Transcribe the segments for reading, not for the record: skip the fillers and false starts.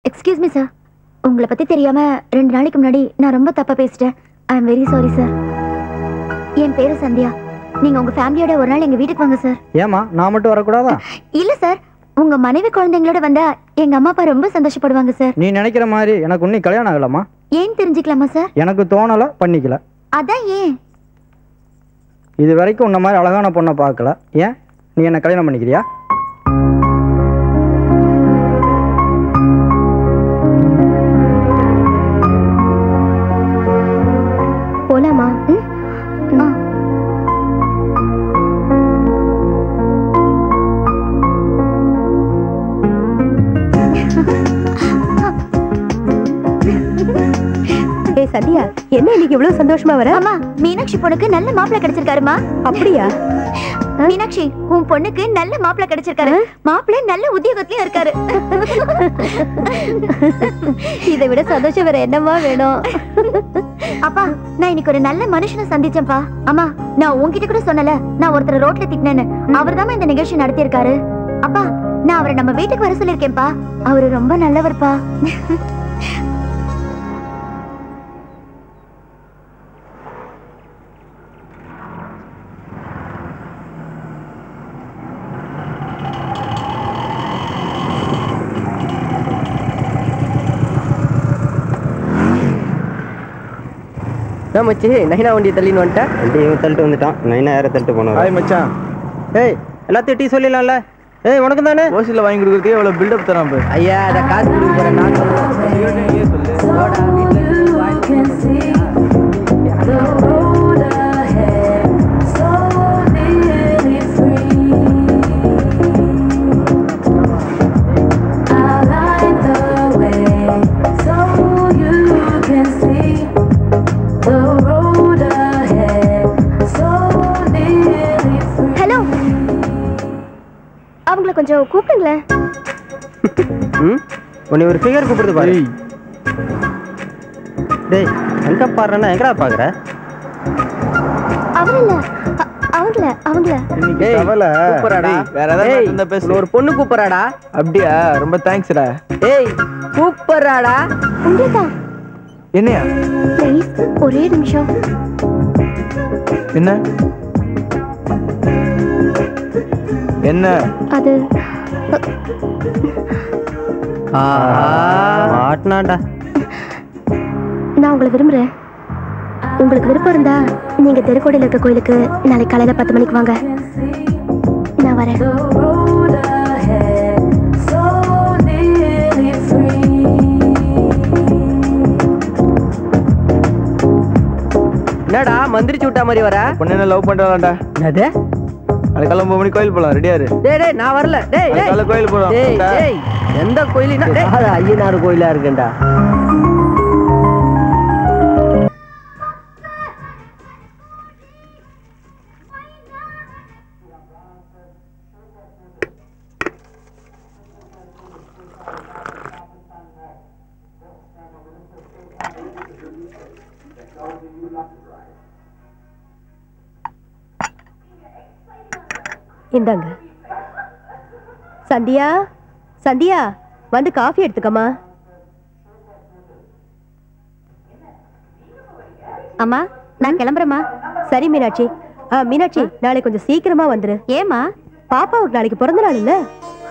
Excuse me sir, உங்களை பத்தி தெரியாம 2 நாளைக்கு முன்னாடி நான் ரொம்ப தப்பா பேசிட்டேன். I am very sorry sir. என் பேரு சந்தியா. நீங்க உங்க ஃபேமிலியோட ஒரு நாள் எங்க வீட்டுக்கு வாங்க சார். ஏமா நான் மட்டும் வரக்கூடாதா? இல்ல சார், உங்க மனைவி குழந்தைங்களோட வந்தா எங்க அம்மா அப்பா ரொம்ப சந்தோஷப்படுவாங்க சார். நீ நினைக்கிற மாதிரி எனக்கு இன்னும் கல்யாணம் ஆகலாமா? ஏன் தெரிஞ்சுக்கலாமா சார்? எனக்கு தோணல, பண்ணிக்கல. அதான் ஏன்? இது வரைக்கும் உன்ன மாதிரி அழகான பொண்ணை பார்க்கல. ஏன் நீ என்ன கல்யாணம் பண்ணிக்கிறியா? போலாமா? சந்தியா, என்ன இன்னைக்கு இவ்வளவு சந்தோஷமா வர? அம்மா, மீனாட்சி பொண்ணுக்கு நல்ல மாப்பிள்ளை கிடைச்சிருக்காருமா. அப்படியா? மீனாட்சி, உன் பொண்ணுக்கு நல்ல மாப்பிள்ளை கிடைச்சிருக்காரு. மாப்பிள்ளை நல்ல உத்தியோகத்திலயும் இருக்காரு. இதை விட சந்தோஷம் வேற என்னமா வேணும்? அப்பா, நான் இன்னைக்கு ஒரு நல்ல மனுஷனை சந்திச்சேன்ப்பா. அம்மா, நான் உன்கிட்ட கூட சொன்னல, நான் ஒருத்தர் ரோட்ல திட்டினேன்னு. அவர் தான் இந்த நிகழ்ச்சி நடத்தி இருக்காரு. அப்பா, நான் அவரை நம்ம வீட்டுக்கு வர சொல்லிருக்கேன்ப்பா. அவரு ரொம்ப நல்லவர்ப்பா. மச்சி, நைனா வண்டியை தள்ளின்னு வந்துட்டேன். இவன் தள்ளிட்டு வந்துட்டான். நைனா யாரை தள்ளிட்டு போனோம்? ஹாய் மச்சான். ஏய், எல்லாத்தையும் டீ சொல்லிடலாம்ல. ஏய், உனக்கு தானே ஓசில வாங்கி கொடுக்குறதுக்கே எவ்வளவு பில்டப் தரான் பாரு. ஐயா, அதை காசு கொடுக்க போறேன் நான் கொஞ்சம் கூப்பிடுங்களேன். உன்னை ஒரு ஃபிகர் கூப்பிடுது பாரு. டேய், எங்க பாடுறேன்னா எங்கடா பாக்குற? அவங்கள ஒரு பொண்ணு கூப்பிடுறாடா. அப்படியா? ரொம்ப தேங்க்ஸ்டா. ஏய், கூப்பிடுறாடா. உங்களுதான். என்னையா? ப்ளீஸ் ஒரே நிமிஷம். என்ன என்ன அது மாட்டனாடா. நான் உங்களை விரும்புறேன். உங்களுக்கு விருப்பம் இருந்தா நீங்க தெருக்கோடியில் இருக்க கோயிலுக்கு நாளைக்கு காலையில 10 மணிக்கு வாங்க. நான் வரேன். என்னடா மந்திரிச்சு விட்டா மாதிரி வர? பொண்ணு என்ன லவ் பண்றாளாடா? என்னது? நாளைக்கு காலைல 9 மணி கோயில் போலாம். ரெடியா இரு. டேய், நான் வரல. டேய், காலைல கோயில் போறோம். டேய், எந்த கோயிலுனா? டேய், அது ஐயனார் கோயிலா இருக்குண்டா. இந்தாங்க. சந்தியா, சந்தியா, வந்து காஃபி எடுத்துக்கம்மா. அம்மா, நான் கிளம்புறேம்மா. சரி மீனாட்சி. மீனாட்சி, நாளைக்கு கொஞ்சம் சீக்கிரமா வந்துரு. ஏமா? பாப்பாவுக்கு நாளைக்கு பிறந்த நாள் இல்ல?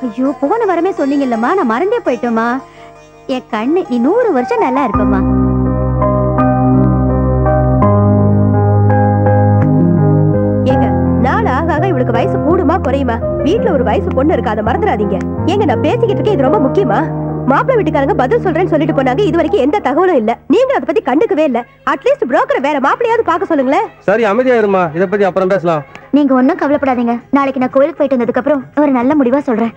ஐயோ, போன வாரமே சொன்னீங்கல்லம்மா, நான் மறந்தே போயிட்டோமா. என் கண்ணு, நீ 100 வருஷம் நல்லா இருப்பம்மா. ஏங்க, நாள் ஆக ஆக இவளுக்கு வயசு கூடுமா குறையுமா? வீட்டுல ஒரு வயசு பொண்ணு இருக்கு, அதை மறந்துடாதீங்க. ஏங்க, நான் பேசிக்கிட்டு இருக்கேன், இது ரொம்ப முக்கியமா. மாப்பிள்ளை வீட்டுக்காரங்க பதில் சொல்றேன்னு சொல்லிட்டு போனாங்க. இது வரைக்கும் எந்த தகவலும் இல்ல. நீங்க அதை பத்தி கண்டுக்கவே இல்ல. அட்லீஸ்ட் புரோக்கரை வேற மாப்பிள்ளையாவது பாக்க சொல்லுங்களேன். சரி, அமைதியா இருமா. இத பத்தி அப்புறம் பேசலாம். நீங்க ஒன்னும் கவலைப்படாதீங்க. நாளைக்கு நான் கோயிலுக்கு போயிட்டு வந்ததுக்கு அப்புறம் ஒரு நல்ல முடிவா சொல்றேன்.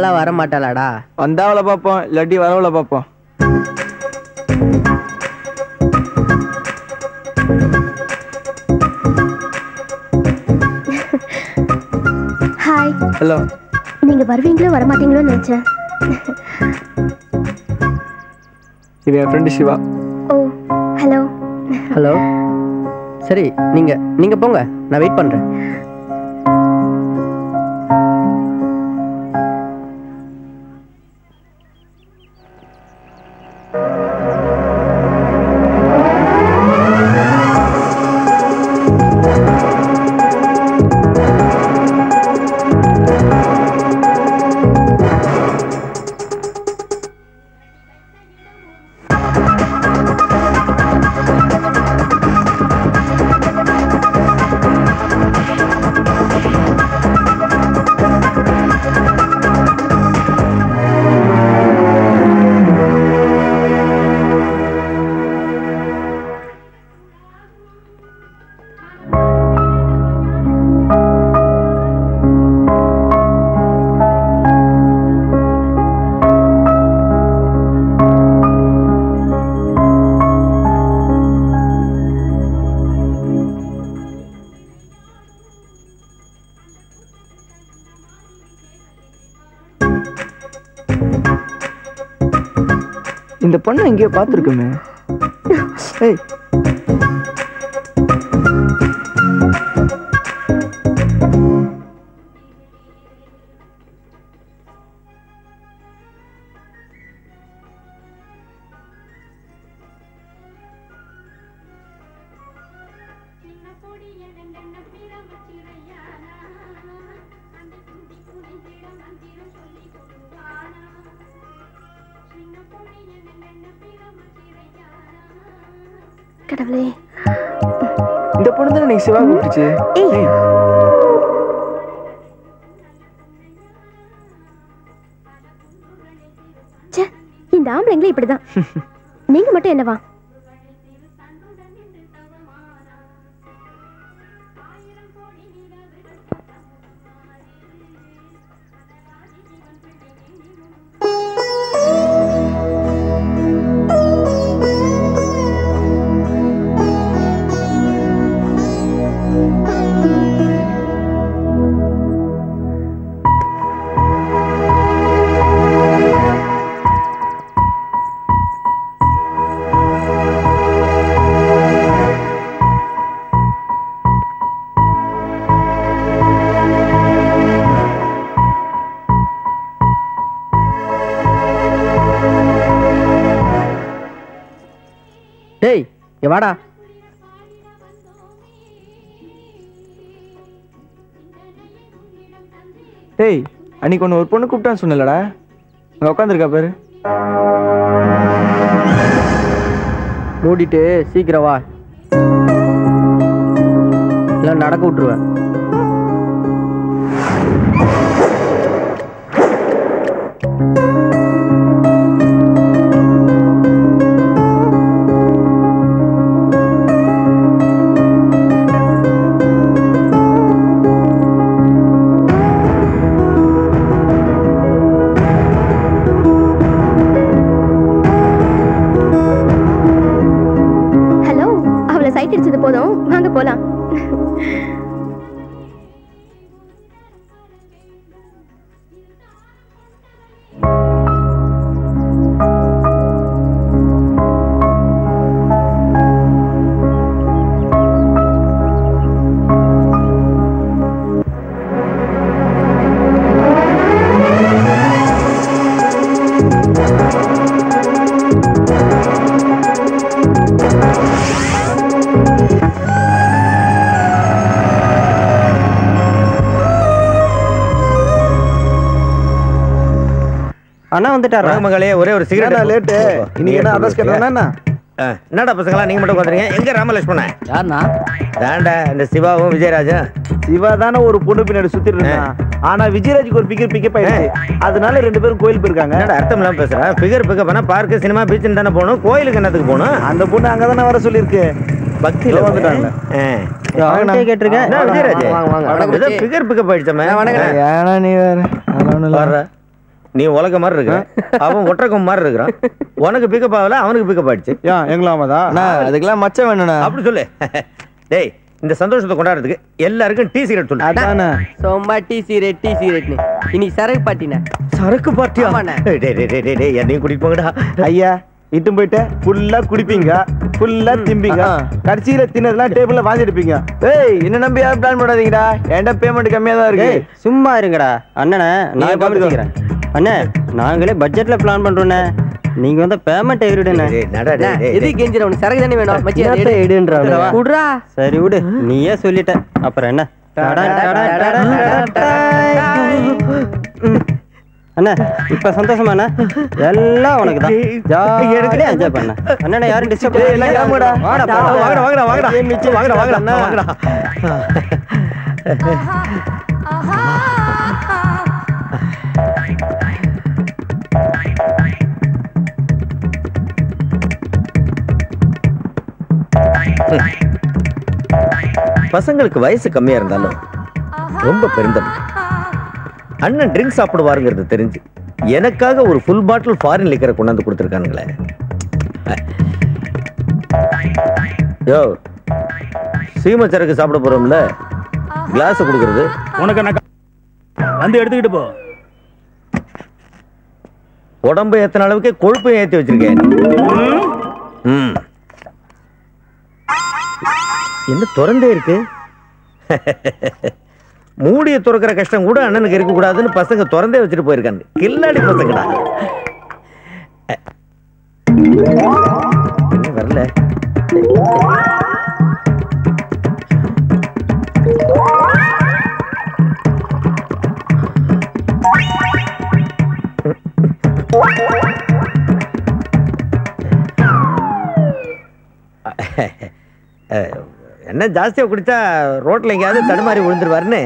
வந்தாளா வர மாட்டாளாடா? வந்தாவளை பார்ப்போம், இல்லாட்டி வரவளை பார்ப்போம். ஹாய். ஹலோ. நீங்க வருவீங்களோ வர மாட்டீங்களோன்னு நினைச்சேன். இது என் ஃப்ரெண்டு சிவா. ஓ ஹலோ. ஹலோ. சரி நீங்க போங்க, நான் வெயிட் பண்றேன். இந்த பொண்ணை எங்கேயோ பார்த்துருக்குமே. ஏய், கடவுளே, இந்த பொண்ணு தானே நீ சிவா கூப்பிட்டுச்சு. ஏய், இந்த ஆம்பளைங்களே இப்படிதான். நீங்க மட்டும் என்னவா? டேய் இங்க வாடா. டேய், அன்னைக்கு ஒன்று ஒரு பொண்ணு கூப்பிட்டான்னு சொன்னலடா, அங்கே உட்காந்துருக்கா பாரு. மூடிட்டு சீக்கிரம் வா, இல்லை நடக்க விட்டுருவேன். போதும், வாங்க போலாம். அண்ணா வந்துட்டாரா? மகளே, ஒரே ஒரு சிகரெட். லேட்டு இன்னைக்கு என்ன அட்ரஸ் கேட்டா? என்னடா பசங்களா நீங்க மட்டும் உட்காந்துறீங்க? எங்க ராமலட்சுமணன்? யாருண்ணா? தாண்டா இந்த சிவாவும் விஜயராஜும். சிவா தானே ஒரு பொண்ணு பின்னாடி சுத்திட்டு இருந்தான். ஆனா விஜயராஜுக்கு ஒரு பிக்கப் ஆயிடுச்சு. அதனால ரெண்டு பேரும் கோயில் போயிருக்காங்க. என்னடா அர்த்தம் இல்லாம பேசுற? பிக்கப் பண்ணா பார்க்கு, சினிமா, பீச்சுன்னு தானே போகணும். கோயிலுக்கு என்னத்துக்கு போகணும்? அந்த பொண்ணு அங்கதானே வர சொல்லியிருக்கு. பக்தியில வந்துட்டாங்க. கேட்டிருக்கேன். விஜயராஜ் பிக்கப் ஆயிடுச்சமே. ஏன்னா நீ வேற வர்ற நீ உலக மாதிரி இருக்கிற, அவன் ஒற்றக்கம் மாதிரி இருக்கிறான். உனக்கு பிக்கப் ஆகல, அவனுக்கு பிக்கப் ஆயிடுச்சு. ஏன் எங்களாமதா? அதுக்கெல்லாம் மச்சம் வேணுண்ணா. அப்படி சொல்லு. டேய், இந்த சந்தோஷத்தை கொண்டாடுறதுக்கு எல்லாருக்கும் டீ சிகரெட் சொல்லு. அதானே. சும்மா டீ சிகரெட்னு இன்னைக்கு சரக்கு பாட்டினே. சரக்கு பார்ட்டியா? ஆமாண்ணே. டேய் என்னையும் கூட்டிட்டு போங்கடா. ஐயா இட்டும் போயிட்டு ஃபுல்லா குடிப்பீங்க, ஃபுல்லா திம்பிங்க, கடைசியில தின்னதெல்லாம் டேபிள்ல வாந்தி எடுப்பீங்க. ஏய் என்ன நம்பி யாரும் பிளான் பண்ணாதீங்கடா. என்கிட்ட பேமெண்ட் கம்மியா தான் இருக்கு. சும்மா இருங்கடா அண்ணனே, நான் கவனிச்சுக்கிறேன். அண்ணே நாங்களே பட்ஜெட்ல பிளான் பண்றோண்ணே, நீங்க வந்து பேமெண்ட் எகிரிடுண்ணே. டேய் நடா டேய். எது கெஞ்சிர உனக்கு சரக்கு தானே வேணும் மச்சி. என்னத்த எடுன்றா? குடுறா. சரி விடு, நீயே சொல்லிட்ட, அப்புறம் என்ன? அண்ணா இப்ப சந்தோஷமா அண்ணா? எல்லாம் உனக்கு தான். ஜாலியா என்ஜாய் பண்ண அண்ணா. யாரும் டிஸ்டர்ப் எல்லாம் கிளம்புடா. வாங்கடா வாங்கடா வாங்கடா வாங்கடா வாங்கடா. பசங்களுக்கு வயசு கம்மியா இருந்தாலும் ரொம்ப பெருந்தம். அண்ணன் ட்ரிங்க் சாப்பிடுவாருங்கிறது தெரிஞ்சு எனக்காக ஒரு ஃபுல் பாட்டில் ஃபாரின் லிக்கரை கொண்டாந்து கொடுத்துருக்கானுங்களே. யோ சீமச்சரக்கு சாப்பிட போறோம்ல, கிளாஸ் கொடுக்கறது உனக்கு என்ன வந்து எடுத்துக்கிட்டு போ. உடம்பு ஏத்தன அளவுக்கு கொழுப்பையும் ஏத்தி வச்சிருக்கேன். என்ன திறந்தே இருக்கு? மூடிய துறக்கிற கஷ்டம் கூட அண்ணனுக்கு இருக்க கூடாதுன்னு பசங்க திறந்தே வச்சுட்டு போயிருக்காங்க. கில்லாடி பசங்கடா. வரல. என்ன ஜாஸ்தியா குடிச்சா ரோட்ல எங்கேயாவது தடுமாறி விழுந்துருவாருன்னு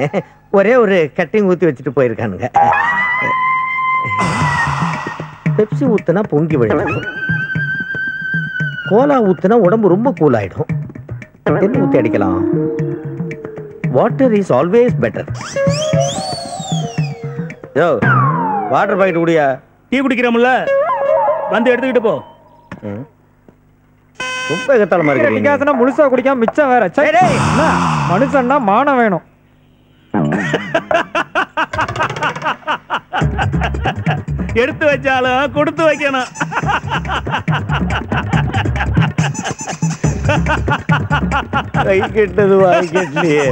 ஒரே ஒரு கட்டிங் ஊத்தி வச்சுட்டு போயிருக்கானுங்க. பெப்சி ஊத்துனா பொங்கி விழும், கோலா ஊத்துனா உடம்பு ரொம்ப கூல் ஆயிடும். என்ன ஊத்தி அடிக்கலாம்? Water is always better. யோ வாட்டர் பாக்கெட் குடியா. டீ குடிக்கிறோம்ல, வந்து எடுத்துக்கிட்டு போ. ரொம்ப எகத்தாளமா இருக்கு. முழுசா குடிக்காம மிச்சம் வேற. மனுஷன்னா மானம் வேணும். எடுத்து வச்சாலும் கொடுத்து வைக்கணும். கை கெட்டது வாய் கெட்டலையே.